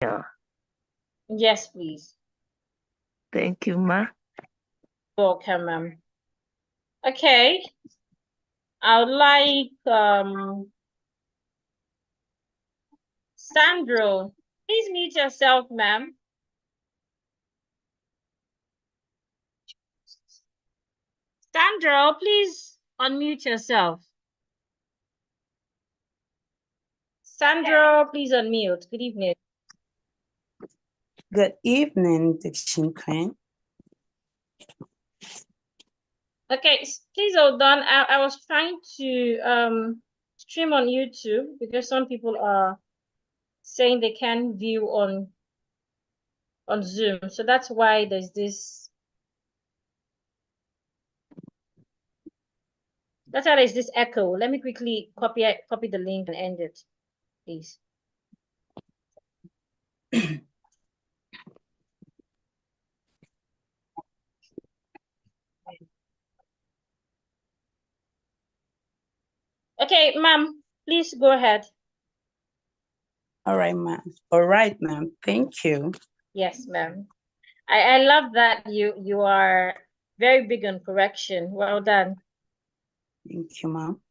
Yeah. Yes, please. Thank you, ma. Welcome, ma'am. Okay. I would like Sandro. Please mute yourself, ma'am. Sandro, please unmute yourself. Sandro, please unmute. Good evening. Good evening, Diction Queen. Okay, please hold on. I was trying to stream on YouTube because some people are saying they can't view on Zoom. So that's why there's this. That's why there's this echo. Let me quickly copy the link and end it, please. Okay, ma'am, please go ahead. All right, ma'am. All right, ma'am. Thank you. Yes, ma'am. I love that you are very big on correction. Well done. Thank you, ma'am.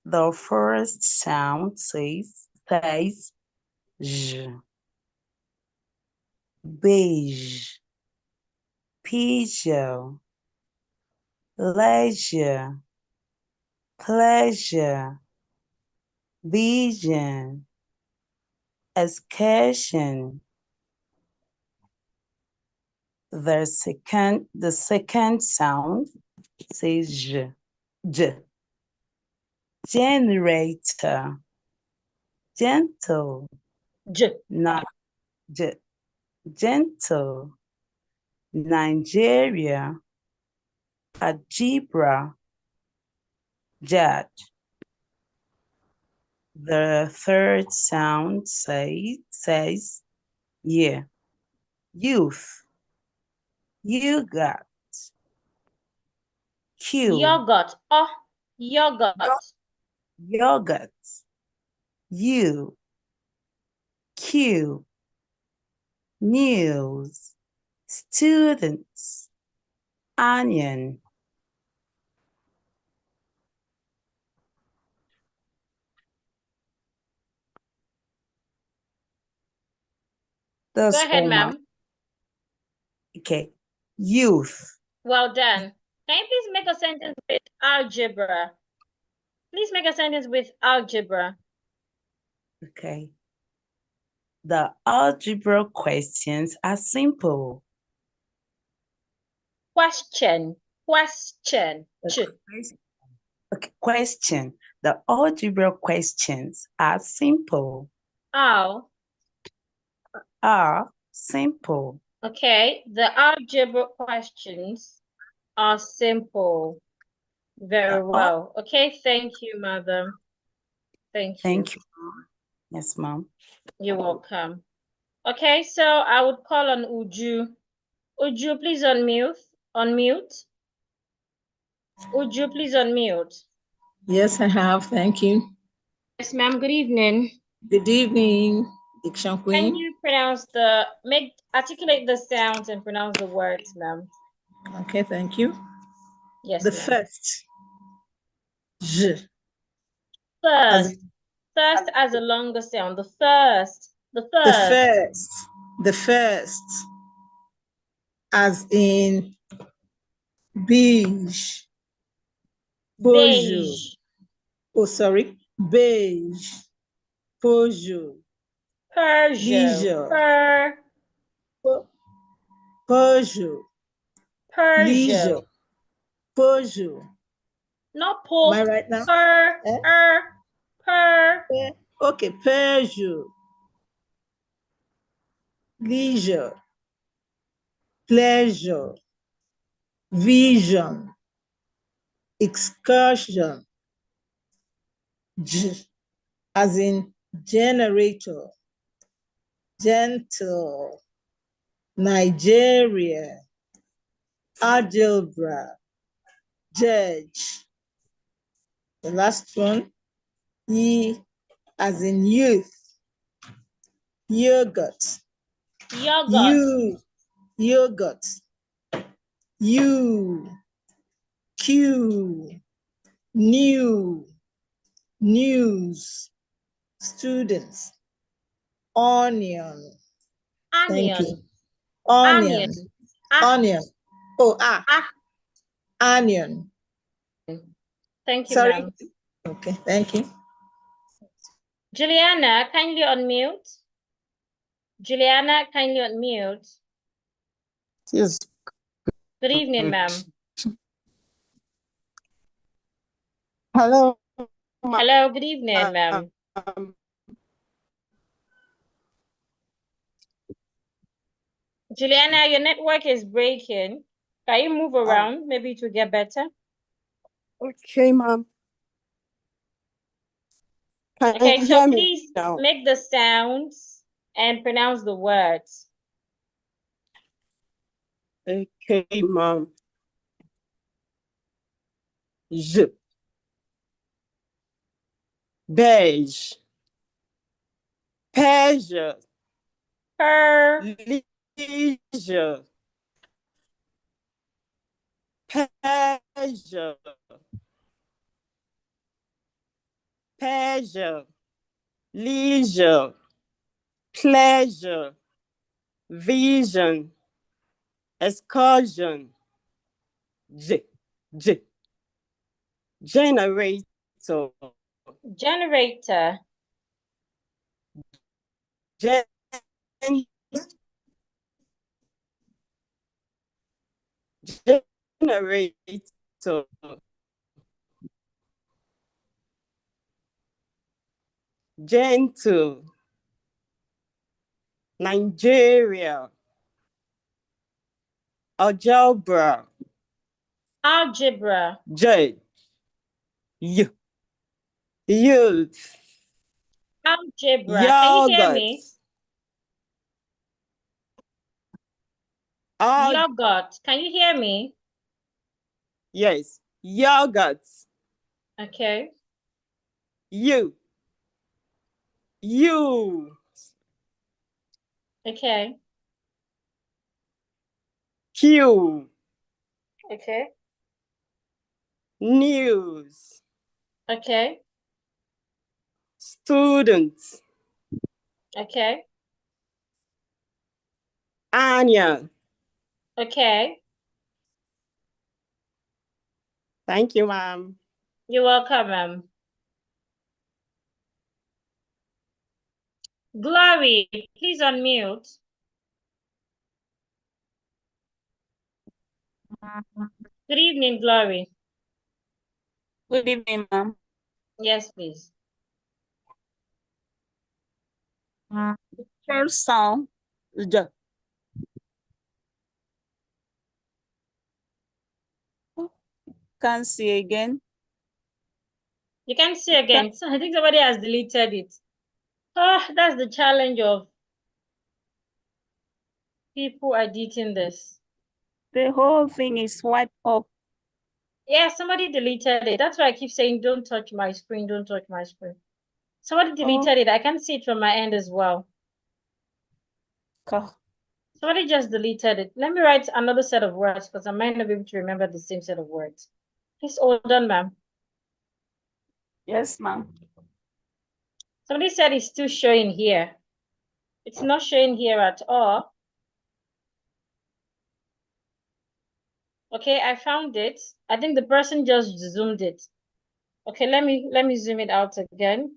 The first sound says j. Beige. Peugeot. Leisure. Pleasure. Vision. Excursion. The second sound says j. Generator. Gentle. Not gentle. Nigeria. Algebra. Judge. The third sound says yeah. Youth. You got. Yogurt. Oh, yogurt. Yogurt. You. Q. News. Students. Onion. Go ahead, ma'am. Okay. Youth. Well done. Can you please make a sentence with algebra? Please make a sentence with algebra. Okay. The algebra questions are simple. Question. Okay, question. The algebra questions are simple. Are Simple. Okay, the algebra questions are simple. Very well. Okay, thank you, madam. Thank you. Thank you. Yes, ma'am. You're welcome. Okay, so I would call on Uju. Uju, please unmute. Unmute. Uju, please unmute. Yes, I have. Thank you. Yes, ma'am. Good evening. Good evening, Diction Queen. Can you articulate the sounds and pronounce the words, ma'am? Okay, thank you. Yes, the ma'am. First. J. First as a longer sound. The first. The first. As in beige. Beige. Oh, sorry. Beige. Peugeot. Peugeot. Peugeot. Peugeot. Peugeot. Not Paul. Am I right now? Okay, Peugeot. Leisure. Pleasure. Vision. Excursion. As in generator. Gentle. Nigeria. Algebra. Judge. The last one, E as in youth. Yogurt. Yogurt. Yogurt. New. News. Students. Onion. Thank you. Onion. Onion. Ah, Onion. Oh, ah. onion. Thank you, Sorry. ma'am. Okay, thank you. Juliana, kindly unmute. Juliana, kindly unmute. Yes. Good evening, ma'am. Hello. Hello, good evening, ma'am. Juliana, your network is breaking. Can you move around? Maybe it will get better. Okay, ma'am. Okay, so please make the sounds and pronounce the words. Okay, ma'am. Je. Beige. Peige. Leisure. Peige. Peige. Leisure. Pleasure. Vision. Excursion. Generator. Generator. Gen- Generator. Gentle. Nigeria. Algebra. Algebra. Judge. Youth. Algebra. Can you hear Yogurt. me? Yogurt. Can you hear me? Yes. Yogurt. Okay. You. Okay. Q. Okay. News. Okay. Students. Okay. Anya. Okay. Thank you, ma'am. You're welcome, ma'am. Glory, please unmute. Good evening, Glory. Good evening, ma'am. Yes, please. First sound is J. Can see again. You can see again. So I think somebody has deleted it. Oh, that's the challenge of people editing this. The whole thing is wiped up. Yeah, somebody deleted it. That's why I keep saying, don't touch my screen, don't touch my screen. Somebody deleted it. I can see it from my end as well. Somebody just deleted it. Let me write another set of words because I might not be able to remember the same set of words. Please hold on, ma'am. Yes, ma'am. Somebody said it's still showing here. It's not showing here at all. Okay, I found it. I think the person just zoomed it. Okay, let me zoom it out again.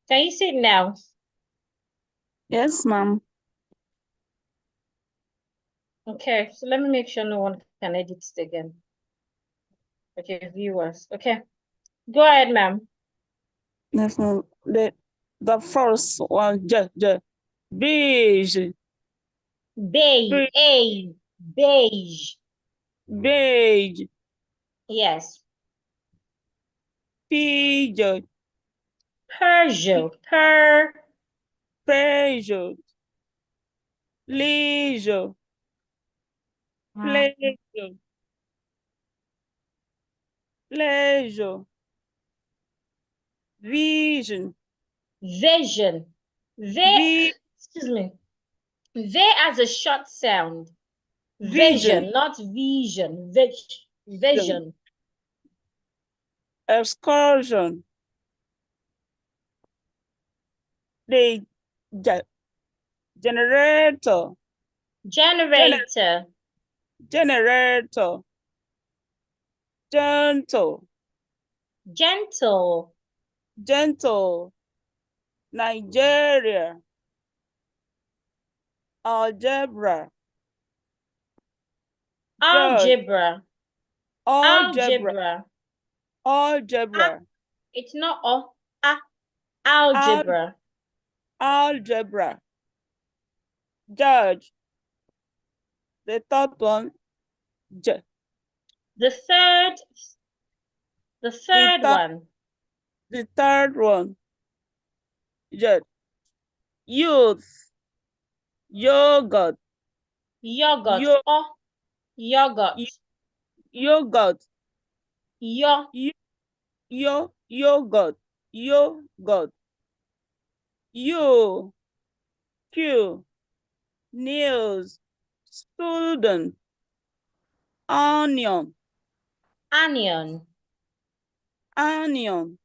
Can you see it now? Yes, ma'am. Okay, so let me make sure no one can edit it again. Okay, viewers. Okay, go ahead, ma'am. Yes, ma'am. The first one, beige. Beige. Beige. Beige. Yes. Pigeon. Peugeot. Peugeot. Leisure. Pleasure. Pleasure. vision, Vision. vi, Excuse me. V as a short sound. vision, Vision, not vision. Vision. excursion, the generator, Generator. generator, gentle, Gentle. gentle, Nigeria, algebra, judge, Algebra. algebra, Algebra. algebra, It's not algebra. algebra, judge, the third one, The third one. the third one, judge, youth, yogurt, Yogurt. yo, Yogurt. yogurt, yogurt, yogurt, Q, news, student, onion, Onion. onion,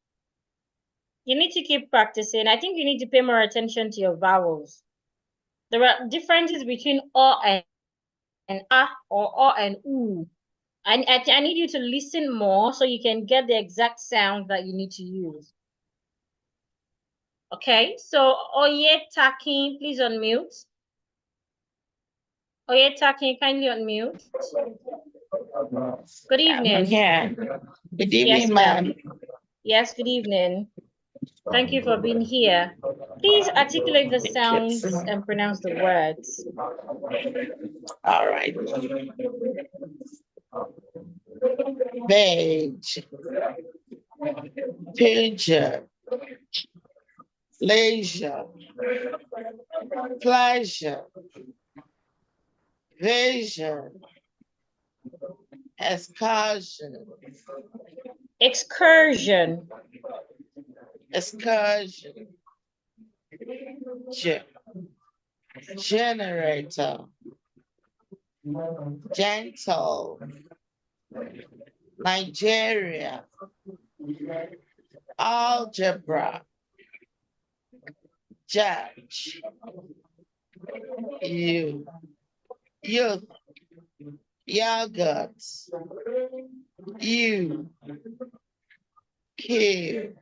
You need to keep practicing. I think you need to pay more attention to your vowels. There are differences between O and A or O and U. I need you to listen more so you can get the exact sound that you need to use. Okay, so Oyetakin, please unmute. Oyetakin, kindly unmute. Good evening. I'm here. Good evening, Yes, ma'am. ma'am. Yes, good evening. Thank you for being here. Please articulate the Thank you. sounds and pronounce the words. All right. Page, picture, leisure, pleasure, vision, excursion, Excursion. excursion, generator, gentle, Nigeria, algebra, judge, youth, yogurt, Q,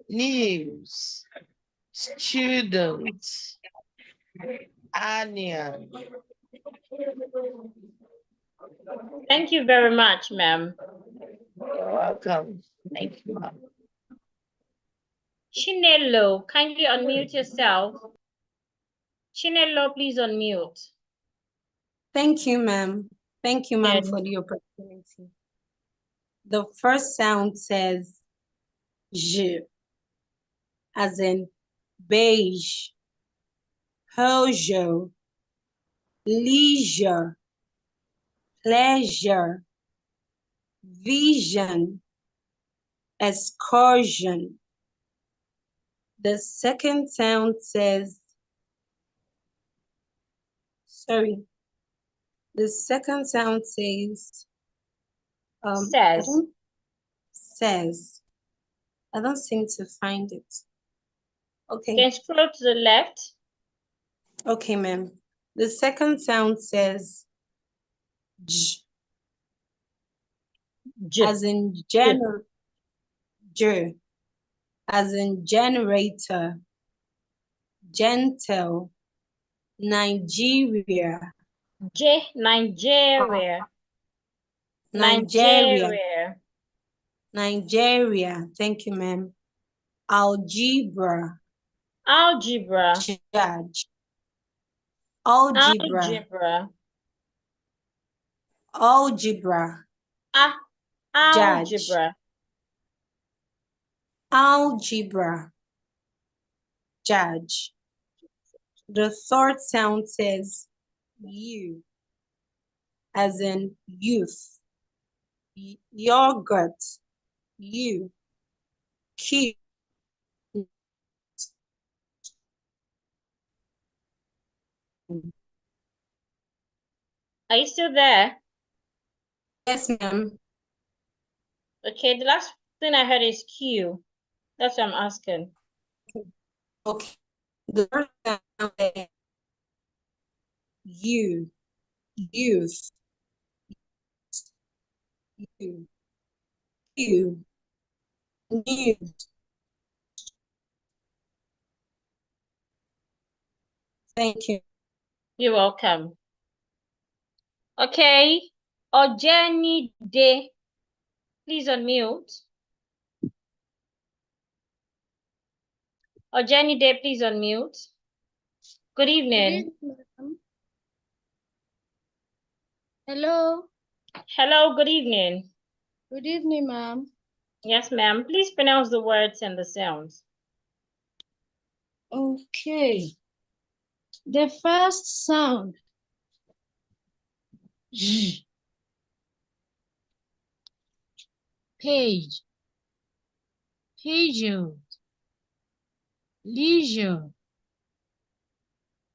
news, student, onion. Thank you very much, ma'am. You're welcome. Thank you, ma'am. Chinelo, kindly unmute yourself. Chinelo, please unmute. Thank you, ma'am. Thank you, ma'am, Good. for the opportunity. The first sound says J, as in beige, Peugeot, leisure, pleasure, vision, excursion. The second sound says, the second sound says, I don't seem to find it. Okay. Can scroll to the left. Okay, ma'am. The second sound says J, as in as in generator, gentle, Nigeria. Nigeria. Nigeria. Thank you, ma'am. Algebra. Judge. Algebra. Judge. Algebra. Judge. The third sound says U, as in youth, yogurt, Q. Are you still there? Yes, ma'am. Okay, the last thing I heard is Q. That's what I'm asking. Okay. The first sound is U. Youth. U. Q. News. Thank you. You're welcome. Okay. Ojeni De. Please unmute. Ojeni De, please unmute. Good evening. Hello, Hello, good evening. good evening, ma'am. Yes, ma'am. Please pronounce the words and the sounds. Okay. The first sound. J. Page. Pager. Leisure.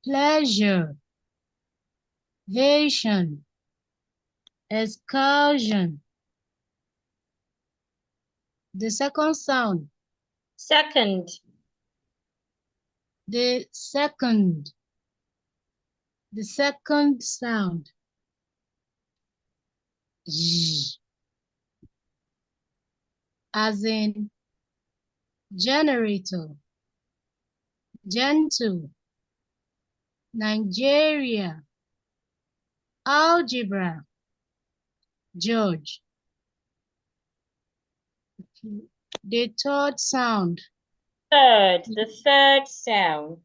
Pleasure. Vacation. Excursion. The second sound. Second. The second. The second sound. J. As in generator. Gentle. Nigeria. Algebra. George. The third sound. Third. The third sound.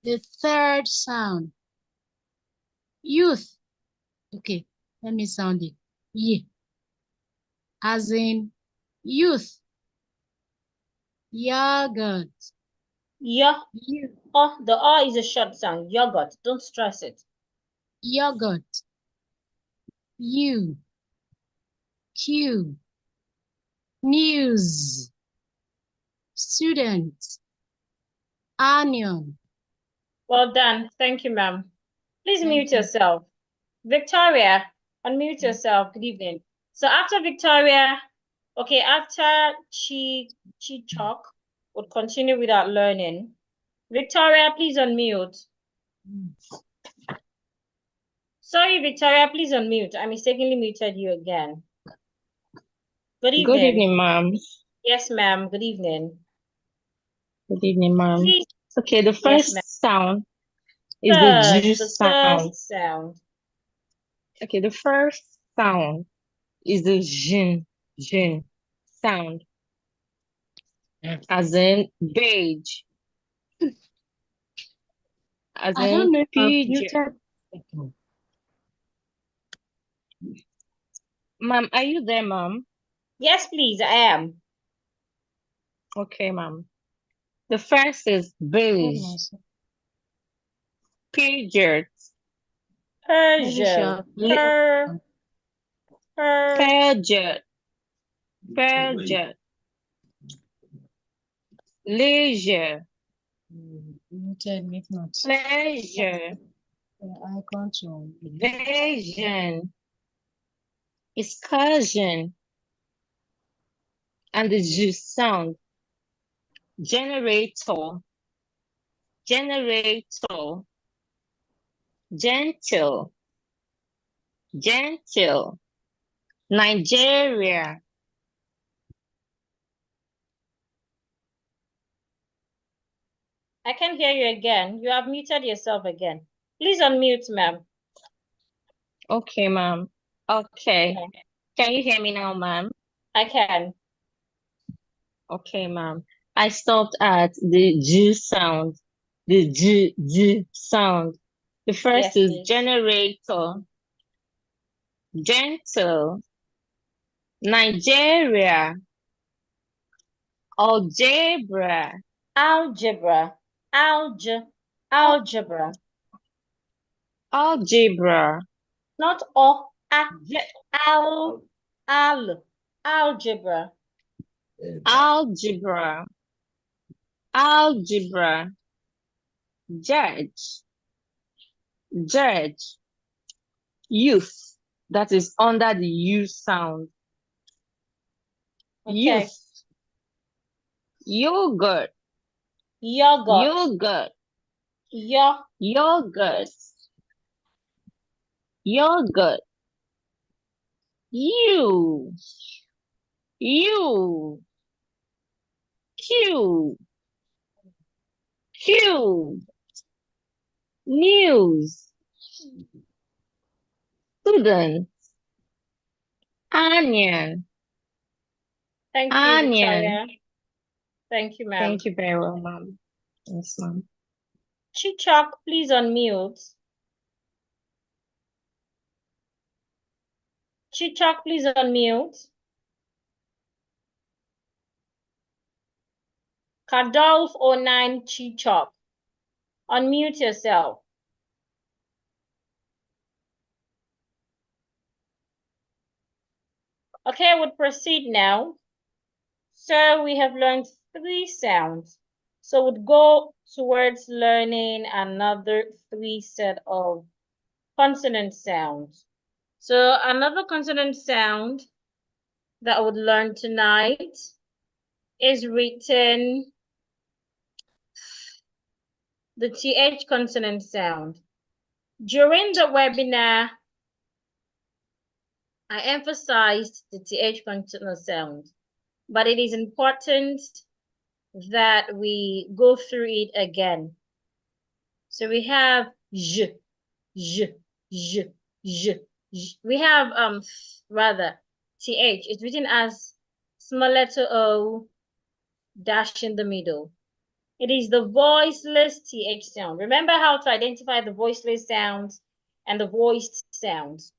The third sound. Youth. Okay, let me sound it. Y. As in youth. Yogurt. Yeah. Youth. Oh, the R is a short sound. Yogurt. Don't stress it. Yogurt. U. Q. News. Student. Onion. Well done. Thank you, ma'am. Please Thank mute you. yourself. Victoria, unmute yourself. Good evening. So after Victoria, okay, after Chi Chok would continue with our learning. Victoria, please unmute. Sorry, Victoria, please unmute. I mistakenly muted you again. Good evening. Good evening, ma'am. Yes, ma'am. Good evening. Good evening, ma'am. Please. Okay, the Yes, first ma'am. sound is the Third, G the sound. first sound. Okay, the first sound is the Jin sound, as in beige, as I in don't know if I've pigeon. muted. Ma'am, are you there, ma'am? Yes, please, I am. Okay, ma'am. The first is beige, pigeon, Persia. pigeon, leisure, Muted, make not. pleasure, I control. vision, excursion, and the G sound. Generator, gentle, Nigeria, I can't hear you again. You have muted yourself again. Please unmute, ma'am. okay, ma'am. Okay, can you hear me now, ma'am? I can. Okay, ma'am. I stopped at the G sound, the G sound. The first Yes, is please. generator, gentle, Nigeria, algebra, Algebra. Algebra. algebra, Not o, a, al, algebra. algebra, algebra, judge, judge, youth, that is under the U sound, Okay. youth, yogurt, Yogurt. yogurt, Yo. yogurt, yogurt, you, Q, Q, news, student, onion, Thank you, onion. Victoria. Thank you, ma'am. Thank you very well, ma'am. Yes, ma'am. Chichok, please unmute. Chichok, please unmute. Kadolf 09 Chichok. Unmute yourself. Okay, I would proceed now. So we have learned 3 sounds. So we'd go towards learning another 3 set of consonant sounds. So another consonant sound that I would learn tonight is written the TH consonant sound. During the webinar, I emphasized the TH consonant sound, but it is important that we go through it again. So we have j, j, j, j, j. We have rather TH. It's written as small letter O dash in the middle. It is the voiceless TH sound. Remember how to identify the voiceless sounds and the voiced sounds.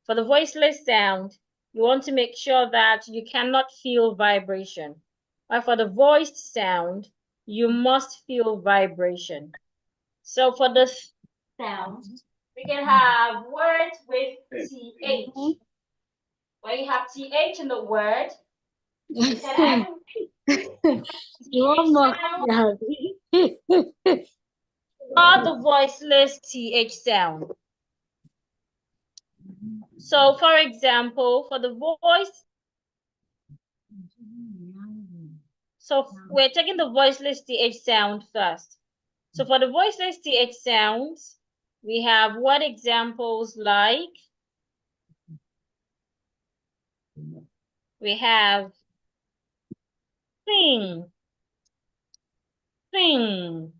For the voiceless sound, you want to make sure that you cannot feel vibration. But for the voiced sound, you must feel vibration. So for the sound, we can have words with TH. When you have TH in the word, you can or the voiceless TH sound. So for example, for the voice, so we're taking the voiceless TH sound first. So for the voiceless TH sounds, we have what examples like? We have sing, sing,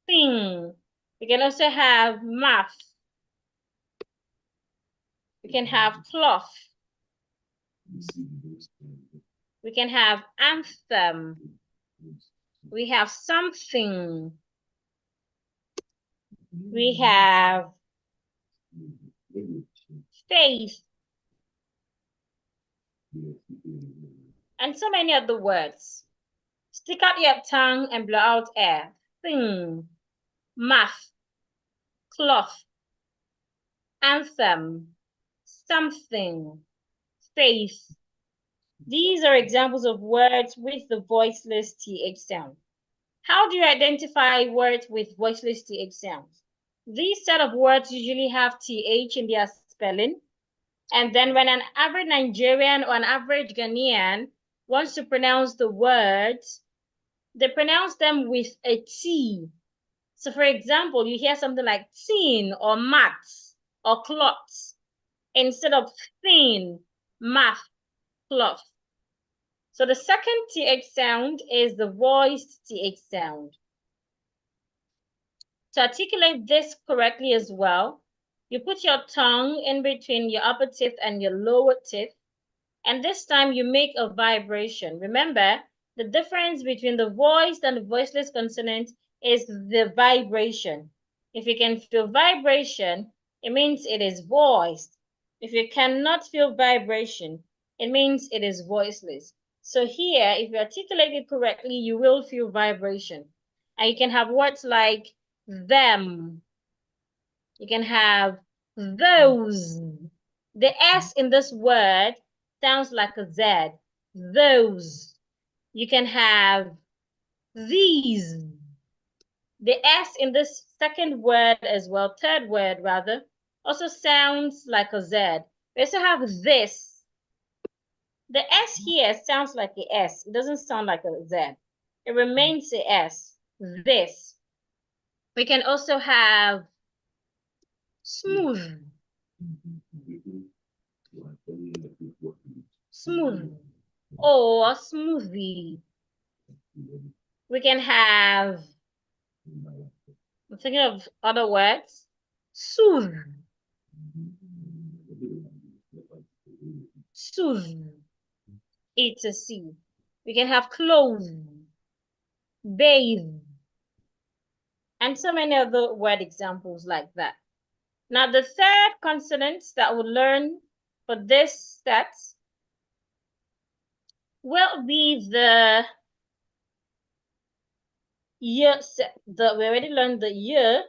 sing. We can also have math. We can have cloth. We can have anthem. We have something. We have faith. And so many other words. Stick out your tongue and blow out air. Thing, math, cloth, anthem, something, faith. These are examples of words with the voiceless TH sound. How do you identify words with voiceless TH sounds? These set of words usually have TH in their spelling. And then when an average Nigerian or an average Ghanaian wants to pronounce the words, they pronounce them with a T. So for example, you hear something like tin or mats or cloths instead of thin, math, cloth. So the second TH sound is the voiced TH sound. To articulate this correctly as well, you put your tongue in between your upper teeth and your lower teeth, and this time you make a vibration. Remember, the difference between the voiced and the voiceless consonant is the vibration. If you can feel vibration, it means it is voiced. If you cannot feel vibration, it means it is voiceless. So here, if you articulate it correctly, you will feel vibration. And you can have words like them. You can have those. The S in this word sounds like a Z. Those. You can have these. The S in this second word as well, third word rather, also sounds like a Z. We also have this. The S here sounds like a S. It doesn't sound like a Z. It remains a S. This. We can also have smooth. Smooth. Or smoothie. We can have, I'm thinking of other words. Soothe. Soothe. It's a C. We can have clothe, bathe, and so many other word examples like that. Now, the third consonant that we'll learn for this set will be the year. We already learned the year,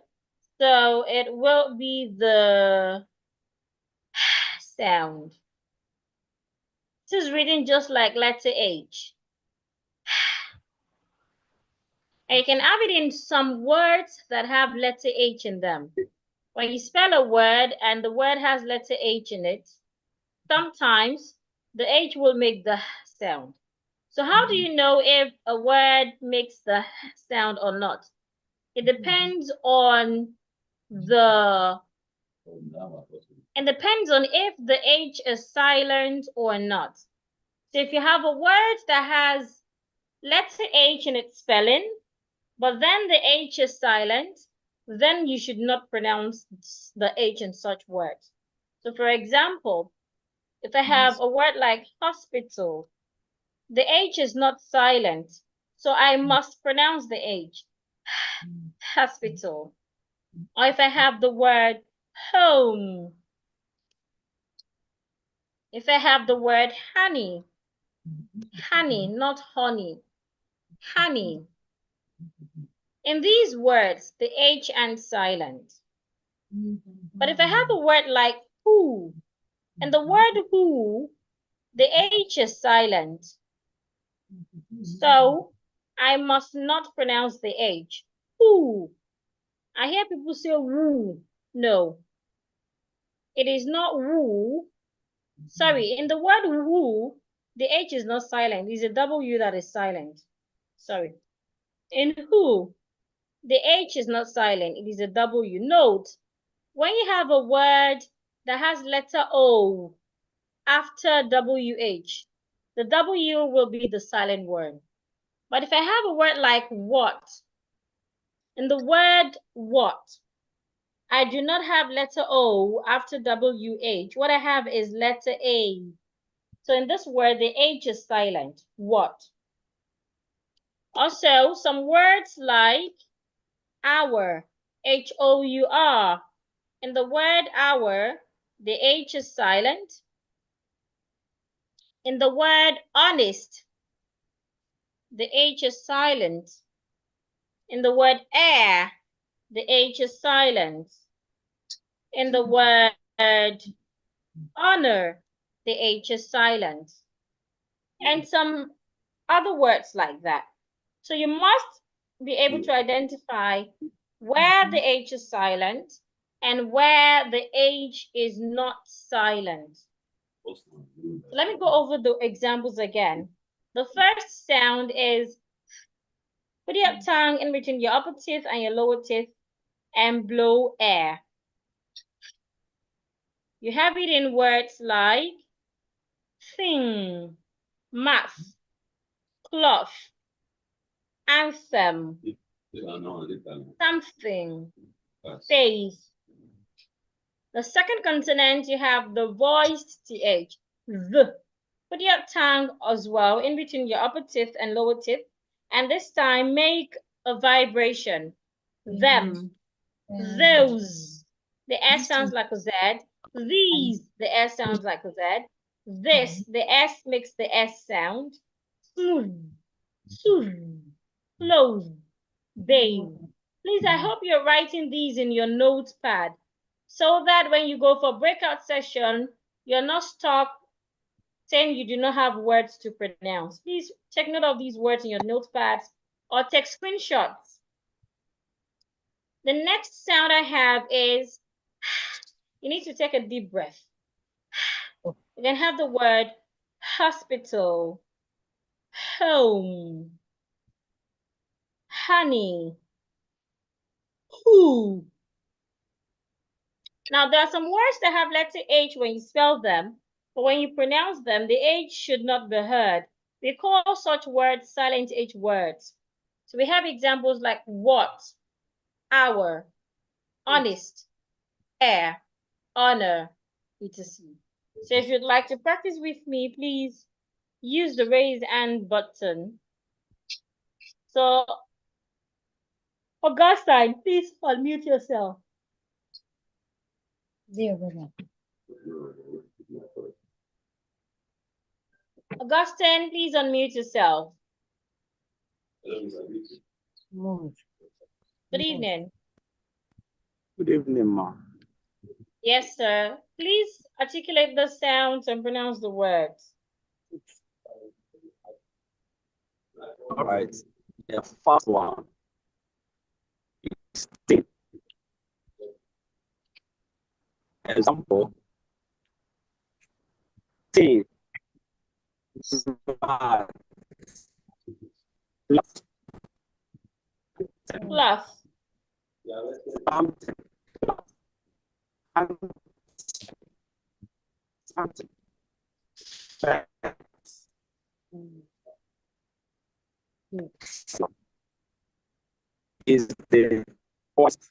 so it will be the sound. This is reading just like letter H. And you can have it in some words that have letter H in them. When you spell a word and the word has letter H in it, sometimes the H will make the sound. So how do you know if a word makes the sound or not? It depends on if the H is silent or not. So if you have a word that has letter H in its spelling, but then the H is silent, then you should not pronounce the H in such words. So for example, if I have a word like hospital, the H is not silent, so I must pronounce the H. Hospital. Or if I have the word home, if I have the word honey, honey, not honey, honey. In these words, the H ends silent. But if I have a word like who, and the word who, the H is silent. So I must not pronounce the H. Who. I hear people say woo. No. It is not woo. Sorry, in the word woo, the H is not silent. It's a W that is silent. Sorry. In who, the H is not silent. It is a W. Note, when you have a word that has letter O after WH, the W will be the silent word. But if I have a word like what, in the word what, I do not have letter O after WH. What I have is letter A. So in this word, the H is silent. What? Also, some words like hour, H-O-U-R. In the word hour, the H is silent. In the word honest, the H is silent. In the word air, the H is silent. In the word honor, the H is silent. And some other words like that. So you must be able to identify where the H is silent and where the H is not silent. So let me go over the examples again. The first sound is, put your tongue in between your upper teeth and your lower teeth and blow air. You have it in words like thing, math, cloth, anthem, something, face. The second consonant, you have the voiced TH, the. Put your tongue as well in between your upper teeth and lower teeth, and this time make a vibration. Them, those. The S sounds like a Z. These, the S sounds like a Z. This, the S makes the S sound. Smooth, soothe, close, bathe. Please, I hope you're writing these in your notepad so that when you go for breakout session, you're not stuck saying you do not have words to pronounce. Please take note of these words in your notepads or take screenshots. The next sound I have is, you need to take a deep breath. You can have the word hospital, home, honey, who. Now, there are some words that have letter H when you spell them, but when you pronounce them, the H should not be heard. We call such words silent H words. So we have examples like what, hour, honest, air, honor, etc. So if you'd like to practice with me, please use the raise hand button. So, Augustine, please unmute yourself. There, brother. Augustine, please unmute yourself. Move. Good evening. Good evening, ma'am. Yes, sir. Please articulate the sounds and pronounce the words. All right. The first one is thin. Example. Thin. Bad. Fluff, Something. Something. Is the first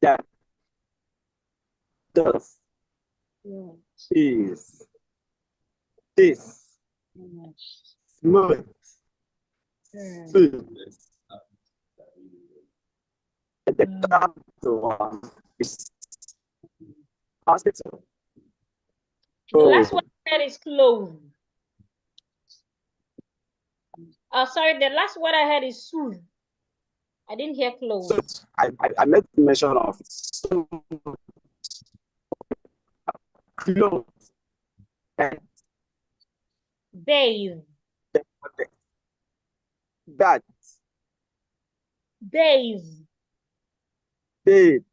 that does is this smooth food. The third one is hospital. the last one I heard is clove. Sorry, the last word I heard is soothe. I didn't hear clove. So I made mention of clothes and Bathe, that bathe. bed,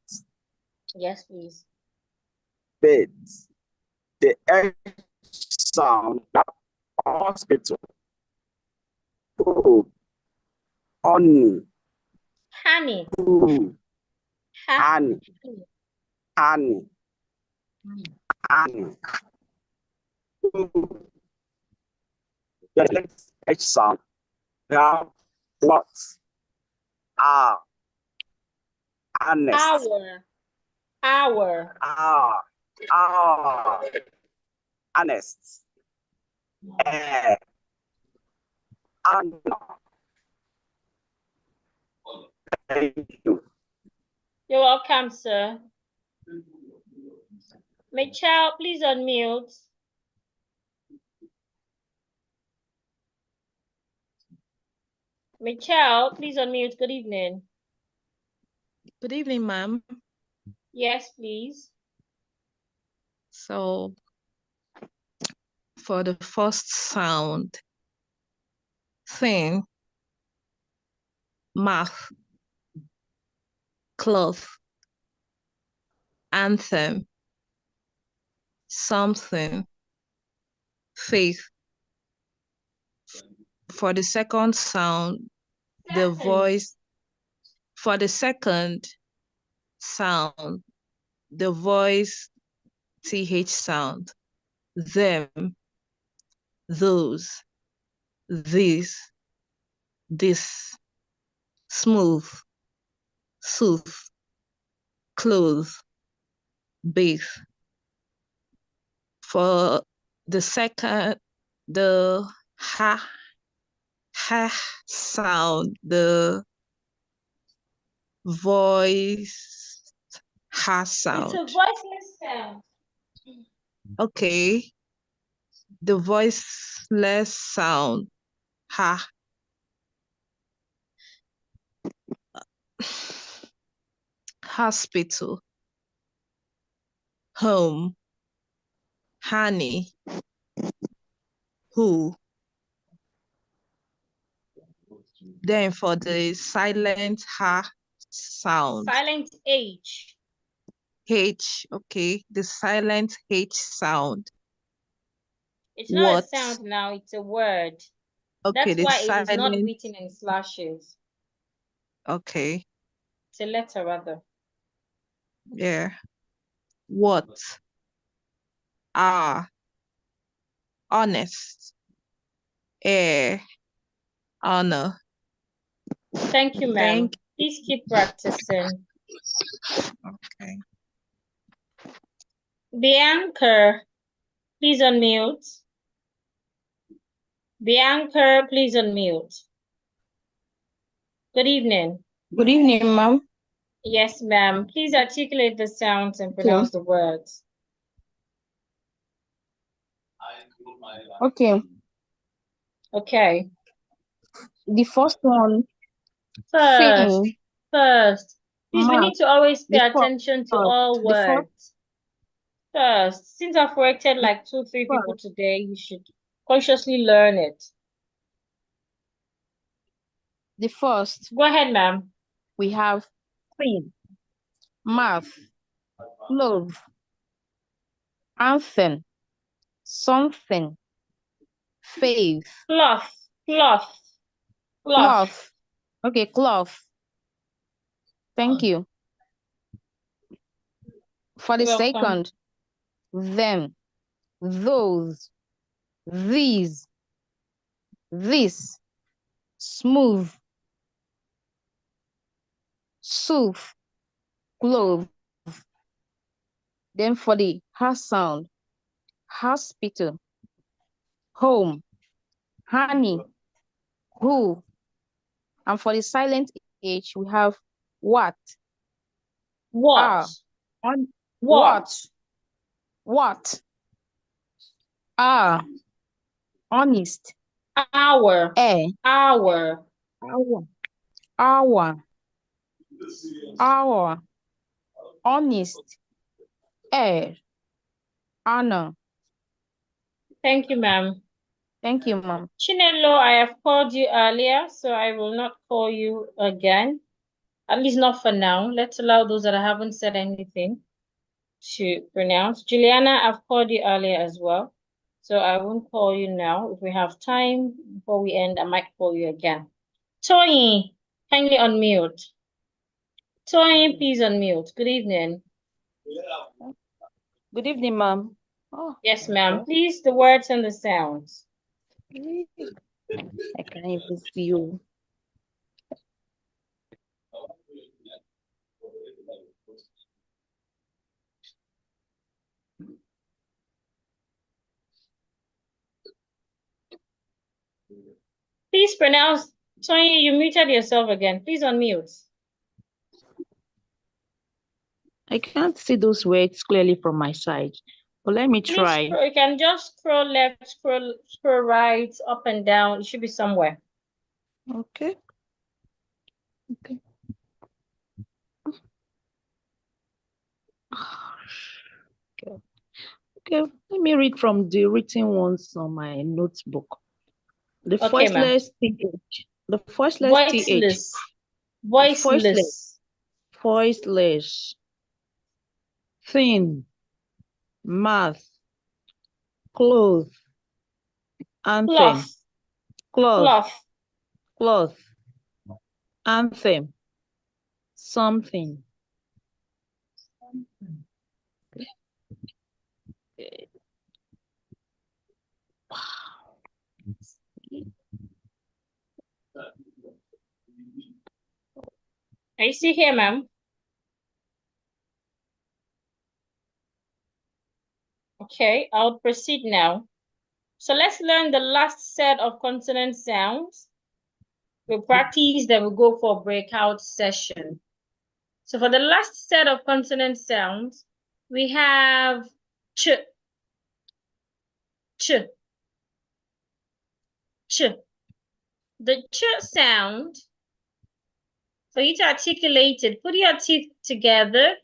Yes, please. bed, the H sound, hospital, food, honey, Honey, food, honey. honey, honey, food. The next H sound, now what are honest, Hour, honest, honor. Thank you. You're welcome, sir. Michelle, please unmute. Michelle, please unmute. Good evening. Good evening, ma'am. Yes, please. So for the first sound, thin, math, cloth, anthem, something, faith. For the second sound, the voice, for the second sound, the voice TH sound, them, those, this, smooth, soothe, clothe, bathe. For the second, the ha sound, the voice ha sound. It's a voiceless sound. Okay. The voiceless sound ha. Hospital, home, honey, who. Then for the silent ha sound, Silent H. H, okay, the silent H sound. It's not a What? sound now, it's a word. Okay, That's the why it is not silent, written in slashes. okay, It's a letter rather. yeah. What? Ah, honest, honor. Thank you, ma'am. Thank Please keep practicing. Okay. Bianca, please unmute. Bianca, please unmute. Good evening. Good evening, ma'am. Yes, ma'am. Please articulate the sounds and pronounce the words. Okay. Okay. The first one, First, sing, please, we math. need to always pay The first, attention to all the first, words. First, since I've corrected like 2, 3 people first, today, you should consciously learn it. the first, Go ahead, ma'am. we have sing, math, love, anthem, something, faith, Cloth, cloth, cloth. cloth. Okay, cloth. Thank you. For the You're welcome. second, them, those, these, this, smooth, soothe, glove. Then for the house sound, hospital, home, honey, who. And for the silent H, we have what, What? on, What? what, honest, Hour, air, hour. hour, honest, air, honor. Thank you, ma'am. Thank you, ma'am. Chinelo, I have called you earlier, so I will not call you again. At least not for now. Let's allow those that haven't said anything to pronounce. Juliana, I've called you earlier as well, so I won't call you now. If we have time before we end, I might call you again. Toyin, kindly unmute. Toyin, please unmute. Good evening. Good evening, ma'am. Oh, Yes, ma'am. Please, the words and the sounds. I can't even see you. Please pronounce. Toyin, you muted yourself again. Please unmute. I can't see those words clearly from my side, but let me Please, try. you can just scroll left, scroll right, up and down. It should be somewhere. Okay. Okay. Okay, let me read from the written ones on my notebook. The Okay, ma'am. voiceless TH. The voiceless TH. Voiceless. Voiceless. Thin. Math. Cloth. Anthem. Cloth. Cloth. Anthem. Something. Are you still here, ma'am? Okay, I'll proceed now. So let's learn the last set of consonant sounds. We'll practice, then we'll go for a breakout session. So for the last set of consonant sounds, we have ch, ch, ch. The ch sound, for you to articulate it, put your teeth together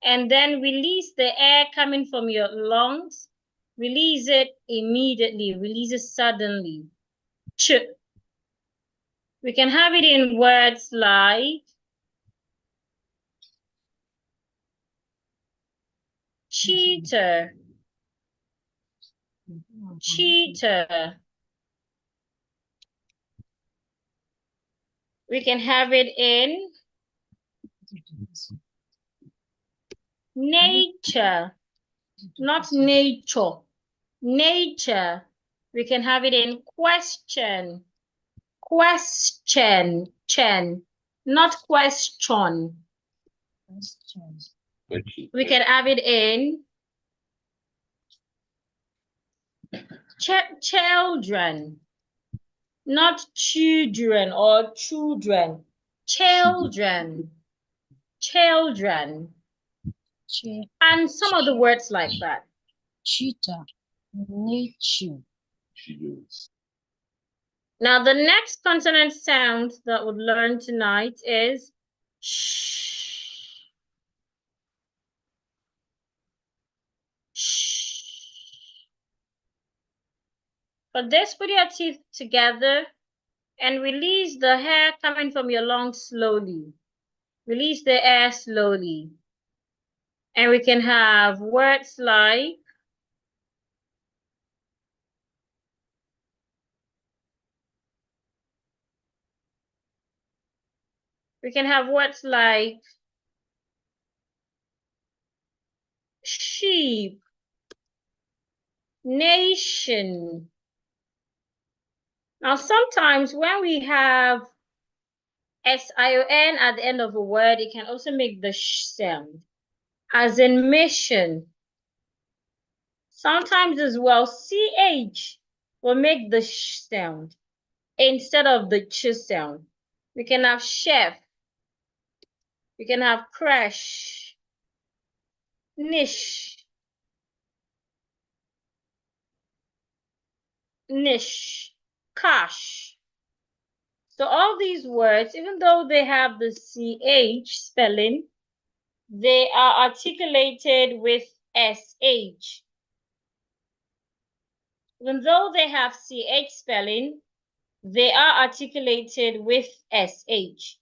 and then release the air coming from your lungs Release it immediately. Release it suddenly. Ch. We can have it in words like cheater. Cheater. We can have it in nature, not nature. Nature. We can have it in question. Question. Not question. We can have it in children, not children or children. Children. And some of the words like that. Cheetah. Nature. Now, the next consonant sound that we'll learn tonight is sh. Sh. For this, put your teeth together and release the hair coming from your lungs slowly. Release the air slowly. And we can have words like sheep, nation. Now, sometimes when we have S-I-O-N at the end of a word, it can also make the sh sound, as in mission. Sometimes as well, CH will make the sh sound instead of the ch sound. We can have chef. We can have crash, niche, cash. So all these words, even though they have the CH spelling, they are articulated with SH. Even though they have CH spelling, they are articulated with SH.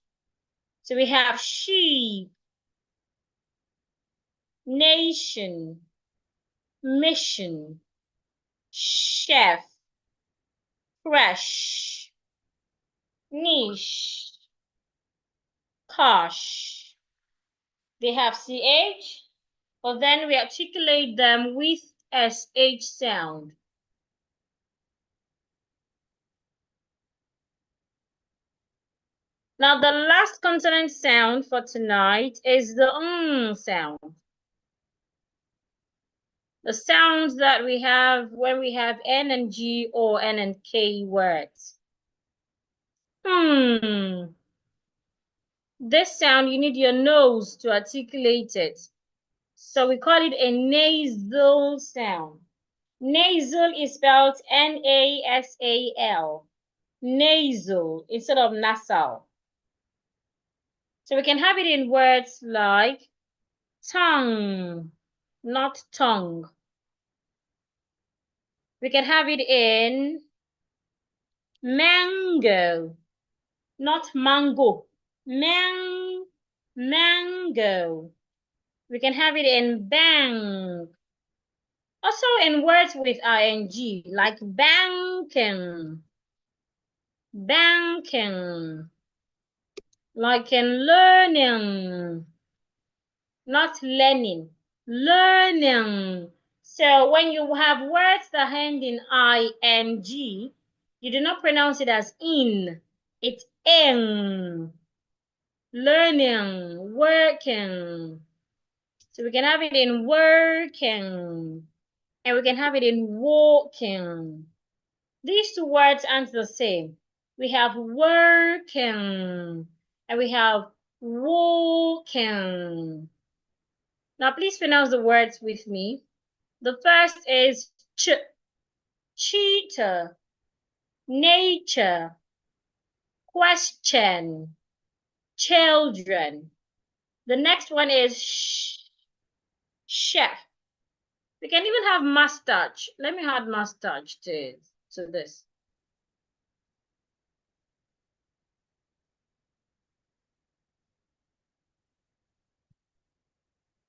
So we have sheep, nation, mission, chef, fresh, niche, cash. They have CH, but then we articulate them with SH sound. Now, the last consonant sound for tonight is the sound. The sounds that we have when we have N and G or N and K words. This sound, you need your nose to articulate it. So we call it a nasal sound. Nasal is spelled N-A-S-A-L. Nasal instead of nasal. So we can have it in words like tongue, not tongue. We can have it in mango, not mango. Mango. We can have it in bank. Also in words with ing, like banking. Banking. Like in learning. Not learning. Learning. So when you have words that end in ing, you do not pronounce it as in. It's in. Learning, working. So we can have it in working. And we can have it in walking. These two words aren't the same. We have working and we have walking. Now, please pronounce the words with me. The first is cheater, nature, question, children. The next one is chef, We can even have mustache. Let me add mustache to this.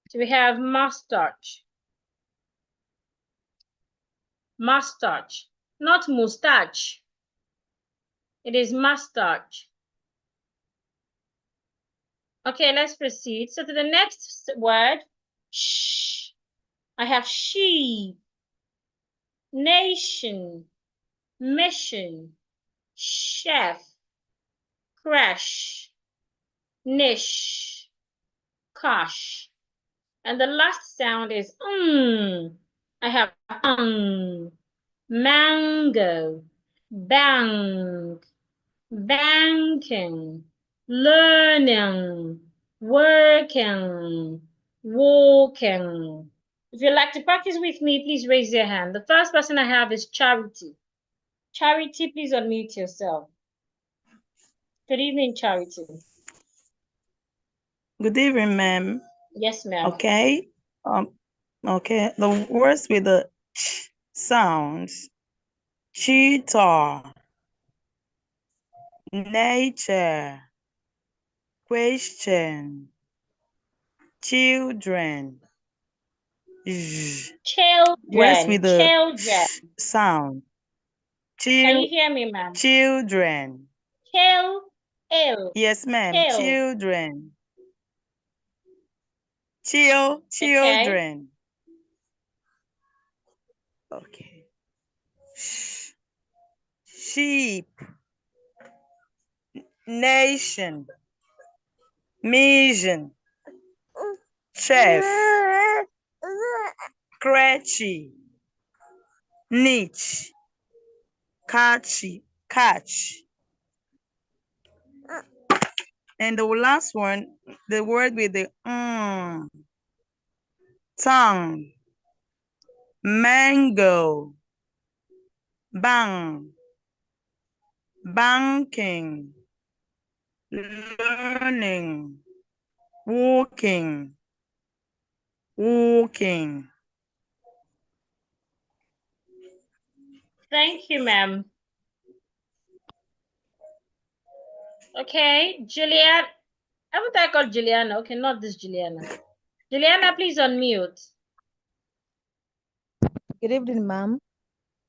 So we have mustache. Mustache, not mustache. It is mustache. Okay, let's proceed. So to the next word, shh. I have sheep, nation, mission, chef, crash, niche, cash. And the last sound is I have mango, bank, banking, learning, working, walking. If you'd like to practice with me, please raise your hand. The first person I have is Charity. Charity, please unmute yourself. Good evening, Charity. Good evening, ma'am. Yes, ma'am. Okay. Okay. The words with the ch sounds: cheetah, nature, question, children. Words with the Children. sound: Can you hear me, ma'am? children. Yes, ma'am. Children. Children. Okay. Sheep, nation, mission, chef, scratchy, niche, catch. And the last one, the word with the tongue: mango, bang, banking, learning, walking. Thank you, ma'am. Okay, Juliana. Haven't I called Juliana? Okay, not this Juliana. Juliana, please unmute. Good evening, ma'am.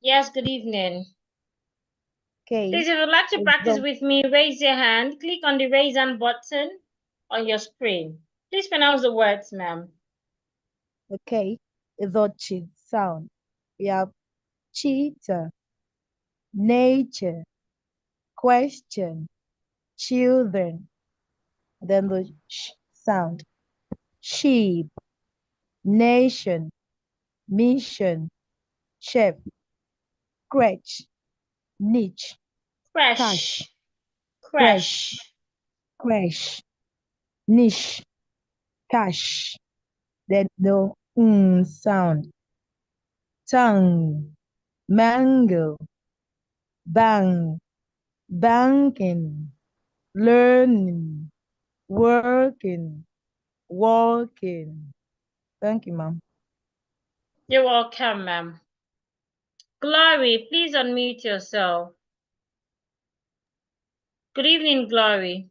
Yes, good evening. Okay. Please, if you'd like to practice with me, raise your hand. Click on the raise hand button on your screen. Please pronounce the words, ma'am. Okay. The ch sound. We have cheetah, nature, question, children. Then the sh sound: sheep, nation, mission, chef, scratch, niche, Crash. niche, cash. Then the sound: tongue, mango, bang, banking, learning, working, walking. Thank you, ma'am. You're welcome, ma'am. Glory, please unmute yourself. Good evening, Glory.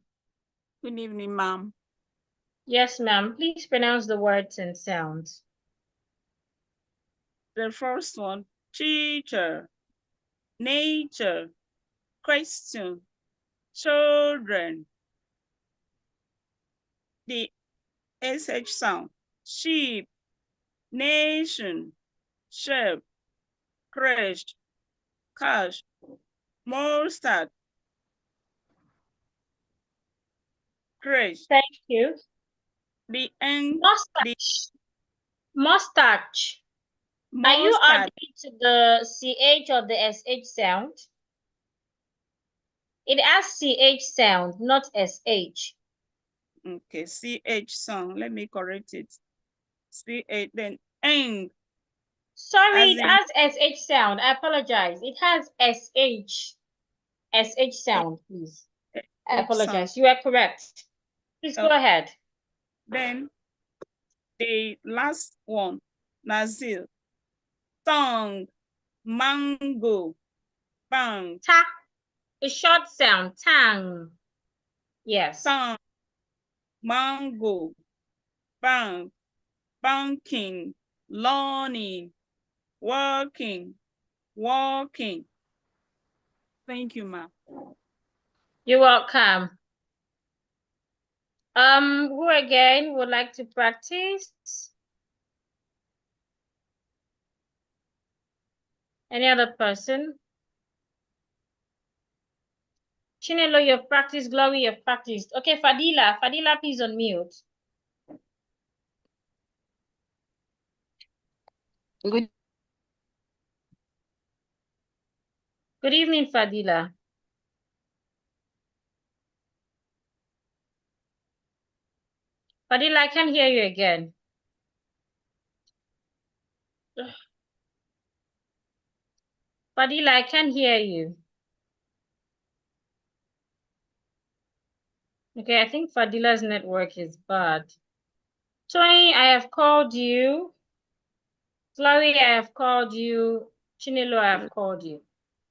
Good evening, ma'am. Yes, ma'am. Please pronounce the words and sounds. The first one: teacher, nature, question, children. The SH sound: sheep, nation, chef, crash, cash, mustard, crash. Thank you. The end. Mustache. Are you adding to the CH or the SH sound? It has CH sound, not SH. Okay, CH sound. Let me correct it. CH, then end. Sorry, it has SH sound. I apologize. It has SH. SH sound, please. I apologize. You are correct. Please go ahead. Then the last one, Nazir, Song, mango, bang. Ta, a short sound, tang. Yes. Song, mango, bang, banking, learning, working, walking. Thank you, ma. You're welcome. Who again would like to practice? Any other person? Chinelo, you've practiced. Glory, you've practiced. Okay, Fadila. Fadila, please unmute. Good Good evening, Fadila. Fadila, I can't hear you again. Fadila, I can't hear you. Okay, I think Fadila's network is bad. Tony, I have called you. Chloe, I have called you. Chinelo, I have called you.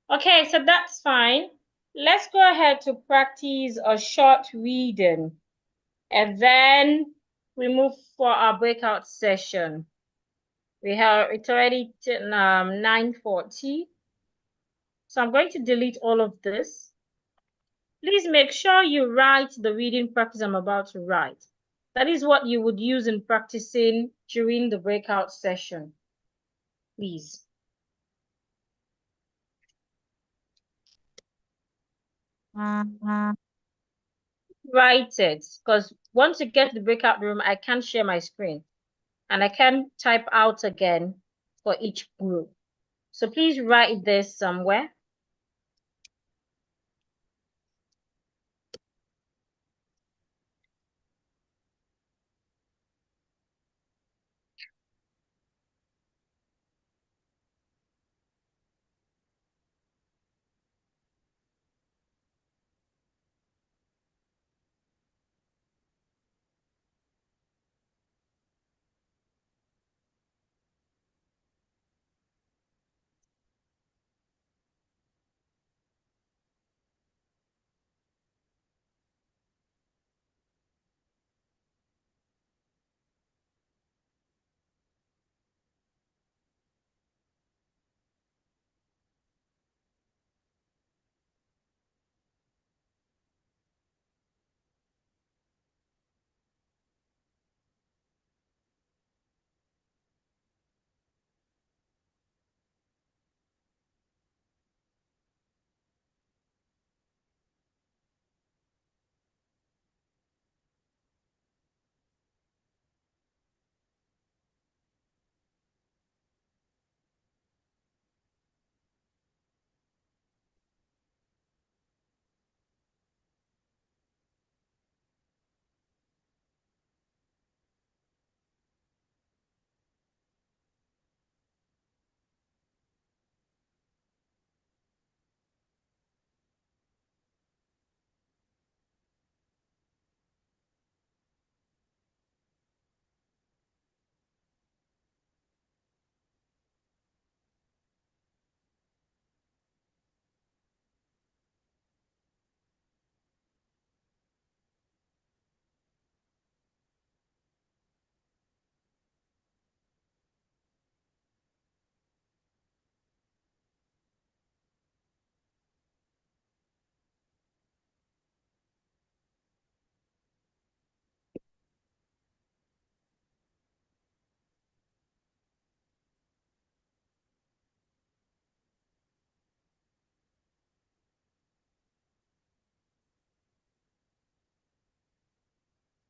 Okay, so that's fine. Let's go ahead to practice a short reading. And then we move for our breakout session. It's already 9:40. So I'm going to delete all of this. Please make sure you write the reading practice I'm about to write. That is what you would use in practicing during the breakout session. Please. Write it, because once you get to the breakout room, I can't share my screen and I can't type out again for each group. So please write this somewhere.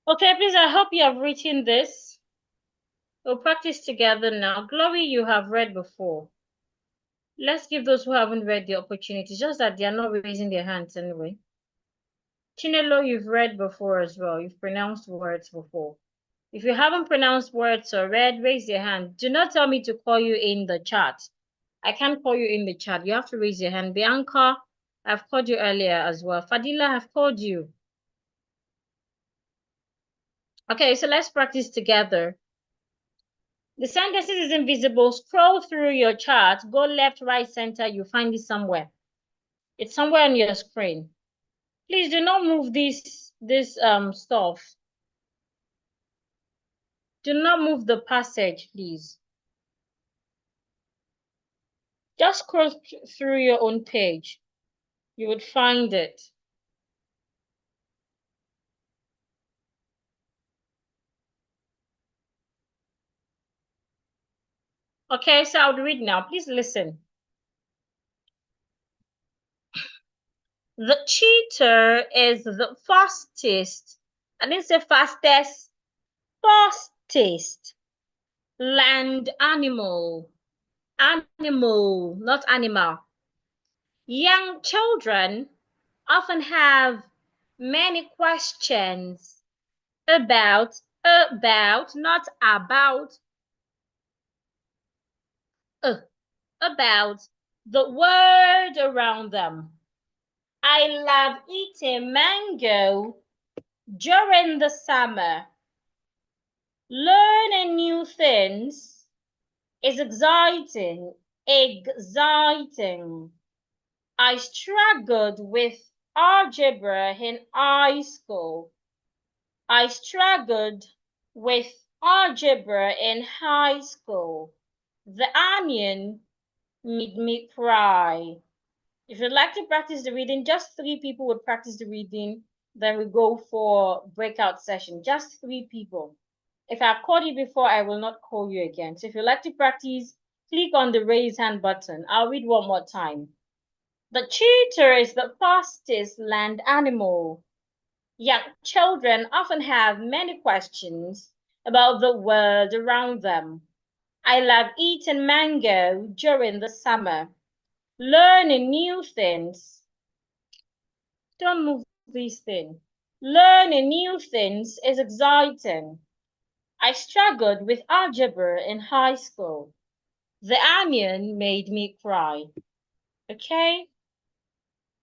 Okay, please, I hope you have written this. We'll practice together now. Glory, you have read before. Let's give those who haven't read the opportunity, just that they are not raising their hands anyway. Chinelo, you've read before as well. You've pronounced words before. If you haven't pronounced words or read, raise your hand. Do not tell me to call you in the chat. I can't call you in the chat. You have to raise your hand. Bianca, I've called you earlier as well. Fadila, I've called you. Okay, so let's practice together. The sentences is invisible. Scroll through your chart. Go left, right, center. You find it somewhere. It's somewhere on your screen. Please do not move this stuff. Do not move the passage, please. Just scroll through your own page. You would find it. Okay, so I'll read now. Please listen. The cheetah is the fastest. I didn't say fastest. Fastest land animal. Animal, not animal. Young children often have many questions about, not about, about the world around them. I love eating mango during the summer. Learning new things is exciting. Exciting. I struggled with algebra in high school. I struggled with algebra in high school. The onion made me cry. If you'd like to practice the reading, just 3 people would practice the reading. Then we go for breakout session. Just 3 people. If I've called you before, I will not call you again. So if you'd like to practice, click on the raise hand button. I'll read one more time. The cheetah is the fastest land animal. Young children often have many questions about the world around them. I love eating mango during the summer. Learning new things. Don't move these things. Learning new things is exciting. I struggled with algebra in high school. The onion made me cry. Okay?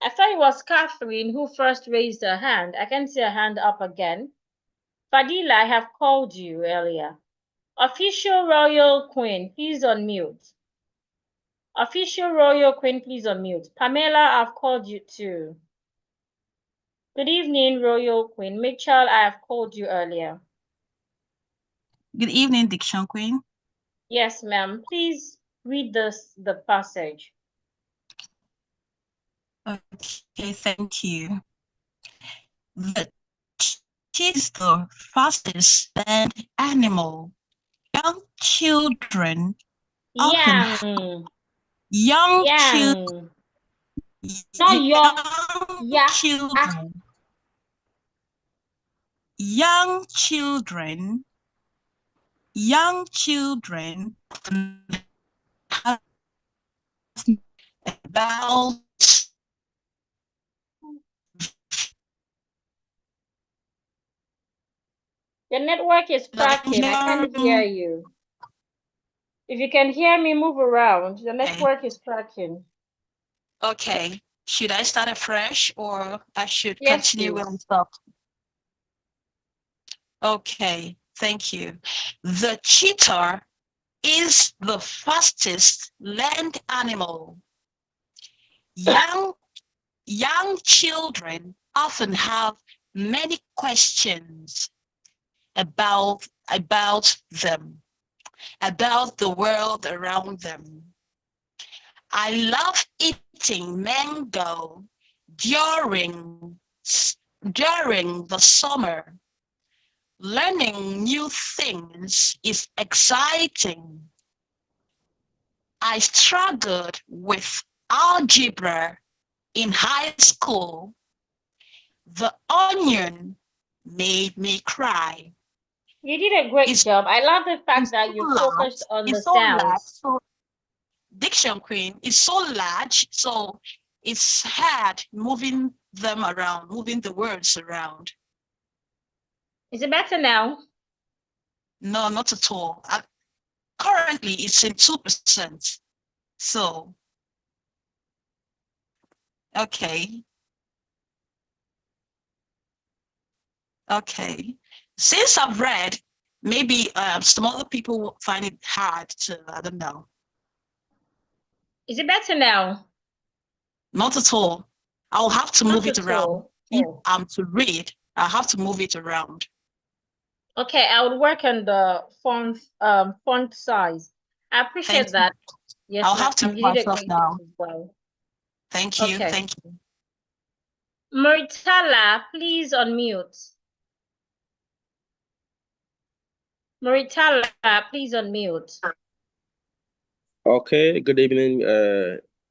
I thought it was Catherine who first raised her hand. I can see her hand up again. Fadila, I have called you earlier. Official Royal Queen, please unmute. Official Royal Queen, please unmute. Pamela, I've called you too. Good evening, Royal Queen. Mitchell, I have called you earlier. Good evening, Diction Queen. Yes, ma'am. Please read the passage. Okay, thank you. The cheetah is the fastest land animal. Young children often young children have about Your network is cracking. I can't hear you. If you can hear me, move around. The network is cracking. Okay. Should I start afresh or I should Yes, continue where we stopped? Okay, thank you. The cheetah is the fastest land animal. Young children often have many questions about them, about the world around them. I love eating mango during the summer. Learning new things is exciting. I struggled with algebra in high school. The onion made me cry. You did a great job. I love the fact that you focused on the sounds. Diction Queen is so large, so it's hard moving them around, moving the words around. Is it better now? No, not at all. Currently, it's in 2%. So, okay. Okay. Since I've read maybe some other people will find it hard to, I don't know. Is it better now? Not at all. I'll have to Not move it at around. all. If Oh. I'm to read, I'll have to move it around. Okay, I would work on the font size. I appreciate Thank that. Yes, I'll have to ma'am. move You did a myself great now. job as well. Thank you. Okay. Thank you. Maritala, please unmute. Maritala, please unmute. Okay, good evening,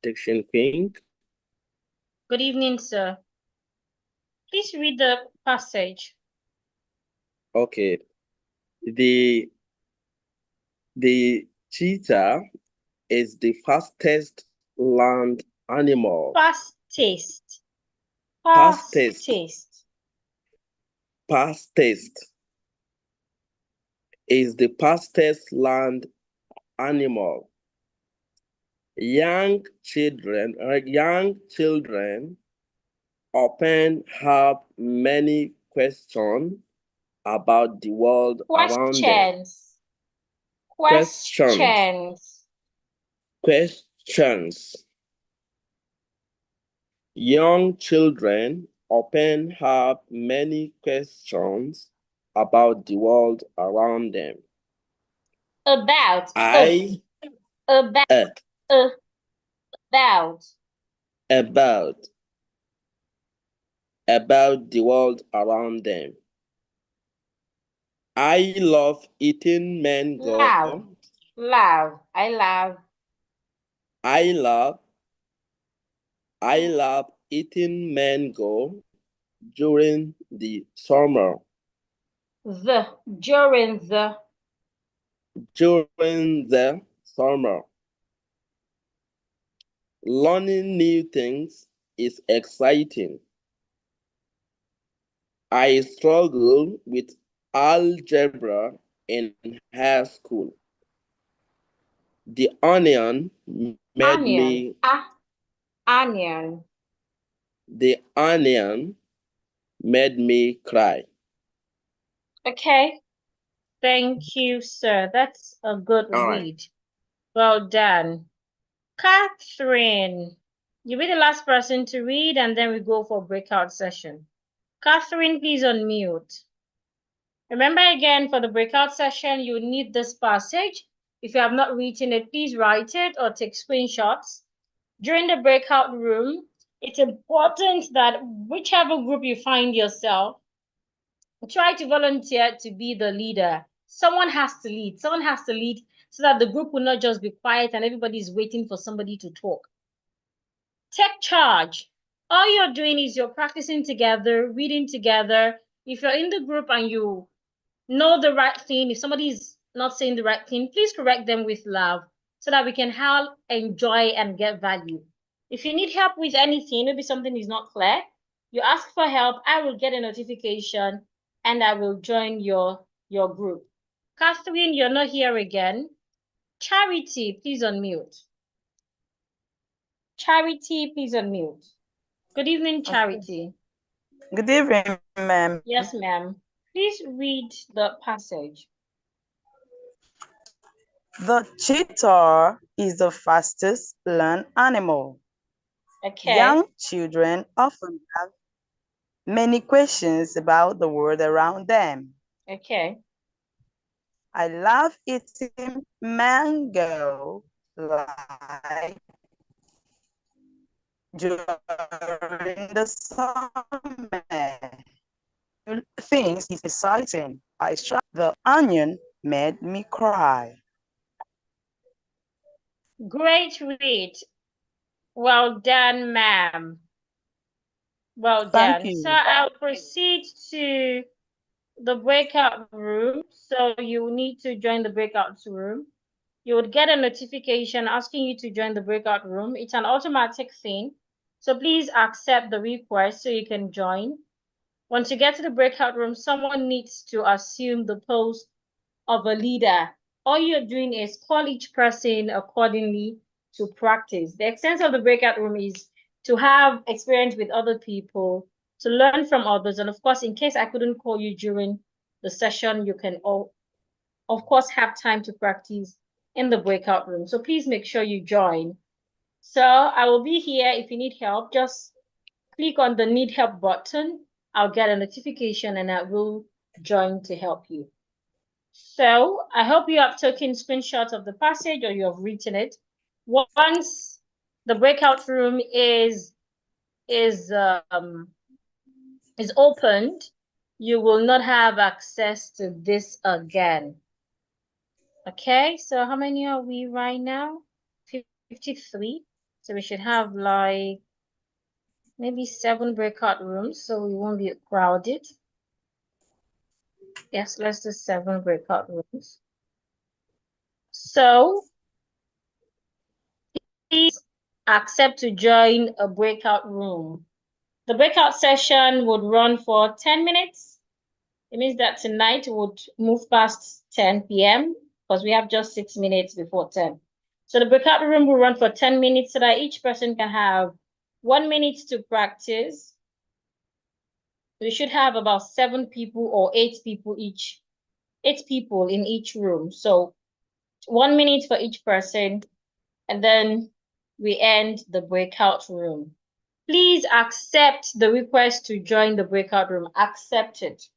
Diction King. Good evening, sir. Please read the passage. Okay, the cheetah is the fastest land animal. Fastest. Fastest. Fastest is the fastest land animal. Young children often have many questions about the world around them. Questions. Young children often have many questions about the world around them. About the world around them. I love eating mango. I love eating mango during the summer. During the summer. Learning new things is exciting. I struggled with algebra in high school. The onion made me cry. Okay. Thank you, sir. That's a good read. Well done. Catherine, you'll be the last person to read, and then we go for breakout session. Catherine, please unmute. Remember again, for the breakout session, you need this passage. If you have not written it, please write it or take screenshots. During the breakout room, it's important that whichever group you find yourself, try to volunteer to be the leader. Someone has to lead. Someone has to lead so that the group will not just be quiet and everybody is waiting for somebody to talk. Take charge. All you're doing is you're practicing together, reading together. If you're in the group and you know the right thing, if somebody is not saying the right thing, please correct them with love so that we can help, enjoy, and get value. If you need help with anything, maybe something is not clear, you ask for help, I will get a notification and I will join your group. Catherine, you're not here again. Charity, please unmute. Charity, please unmute. Good evening, Charity. Good evening, ma'am. Yes, ma'am. Please read the passage. The cheetah is the fastest land animal. Okay. Young children often have many questions about the world around them. Okay. I love eating mango like during the summer. Things is exciting. I struck the onion made me cry. Great read. Well done, ma'am. Well Thank done. you. So I'll proceed to the breakout room. So you need to join the breakout room. You would get a notification asking you to join the breakout room. It's an automatic thing. So please accept the request so you can join. Once you get to the breakout room, someone needs to assume the post of a leader. All you're doing is call each person accordingly to practice. The extent of the breakout room is to have experience with other people, to learn from others. And of course, in case I couldn't call you during the session, you can of course, have time to practice in the breakout room. So please make sure you join. So I will be here. If you need help, just click on the need help button. I'll get a notification and I will join to help you. So I hope you have taken screenshots of the passage or you have written it. Once the breakout room is opened, you will not have access to this again. Okay, so how many are we right now? 53. So we should have like maybe 7 breakout rooms so we won't be crowded. Yes, let's do 7 breakout rooms. So please accept to join a breakout room. The breakout session would run for 10 minutes. It means that tonight would move past 10 p.m. because we have just 6 minutes before 10. So the breakout room will run for 10 minutes so that each person can have 1 minute to practice. We should have about 7 people or 8 people each, 8 people in each room. So 1 minute for each person, and then we end the breakout room. Please accept the request to join the breakout room. Accept it.